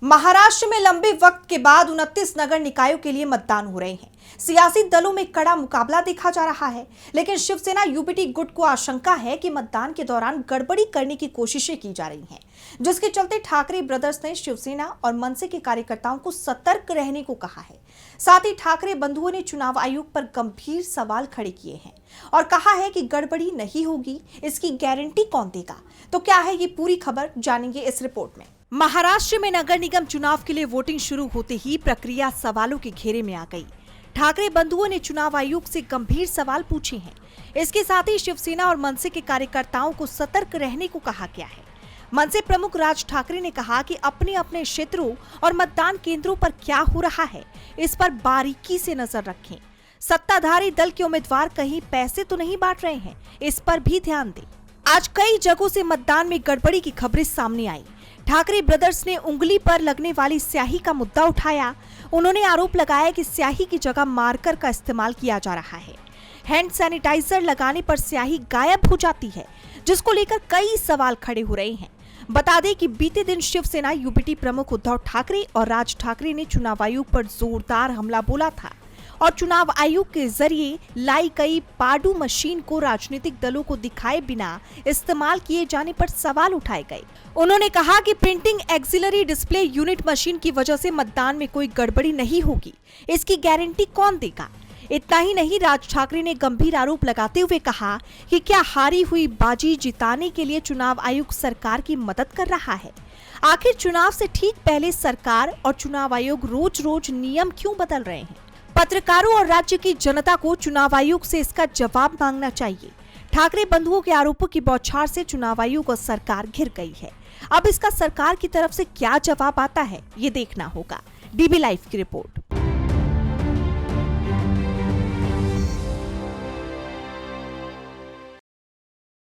महाराष्ट्र में लंबे वक्त के बाद 29 नगर निकायों के लिए मतदान हो रहे हैं। सियासी दलों में कड़ा मुकाबला देखा जा रहा है, लेकिन शिवसेना यूबीटी गुट को आशंका है कि मतदान के दौरान गड़बड़ी करने की कोशिशें की जा रही हैं, जिसके चलते ठाकरे ब्रदर्स ने शिवसेना और मनसे के कार्यकर्ताओं को सतर्क रहने को कहा है। साथ ही ठाकरे बंधुओं ने चुनाव आयोग पर गंभीर सवाल खड़े किए हैं और कहा है कि गड़बड़ी नहीं होगी, इसकी गारंटी कौन देगा। तो क्या है ये पूरी खबर, जानेंगे इस रिपोर्ट में। महाराष्ट्र में नगर निगम चुनाव के लिए वोटिंग शुरू होते ही प्रक्रिया सवालों के घेरे में आ गई। ठाकरे बंधुओं ने चुनाव आयोग से गंभीर सवाल पूछे हैं। इसके साथ ही शिवसेना और मनसे के कार्यकर्ताओं को सतर्क रहने को कहा गया है। मनसे प्रमुख राज ठाकरे ने कहा कि अपने अपने क्षेत्रों और मतदान केंद्रों पर क्या हो रहा है, इस पर बारीकी से नजर रखें। सत्ताधारी दल के उम्मीदवार कहीं पैसे तो नहीं बांट रहे हैं, इस पर भी ध्यान दें। आज कई जगहों से मतदान में गड़बड़ी की खबरें सामने आई। ठाकरे ब्रदर्स ने उंगली पर लगने वाली स्याही का मुद्दा उठाया। उन्होंने आरोप लगाया कि स्याही की जगह मार्कर का इस्तेमाल किया जा रहा है। हैंड सैनिटाइजर लगाने पर स्याही गायब हो जाती है, जिसको लेकर कई सवाल खड़े हो रहे हैं। बता दें कि बीते दिन शिवसेना यूबीटी प्रमुख उद्धव ठाकरे और राज ठाकरे ने चुनाव आयोग पर जोरदार हमला बोला था और चुनाव आयोग के जरिए लाई गई पाडू मशीन को राजनीतिक दलों को दिखाए बिना इस्तेमाल किए जाने पर सवाल उठाए गए। उन्होंने कहा कि printing axillary display unit machine की वजह से मतदान में कोई गड़बड़ी नहीं होगी, इसकी गारंटी कौन देगा। इतना ही नहीं, राज ठाकरे ने गंभीर आरोप लगाते हुए कहा कि क्या हारी हुई बाजी जिताने के लिए चुनाव आयोग सरकार की मदद कर रहा है। आखिर चुनाव से ठीक पहले सरकार और चुनाव आयोग रोज रोज नियम क्यों बदल रहे हैं। पत्रकारों और राज्य की जनता को चुनाव आयोग से इसका जवाब मांगना चाहिए। ठाकरे बंधुओं के आरोपों की बौछार से चुनाव आयोग और सरकार घिर गई है। अब इसका सरकार की तरफ से क्या जवाब आता है, ये देखना होगा। डीबी लाइव की रिपोर्ट।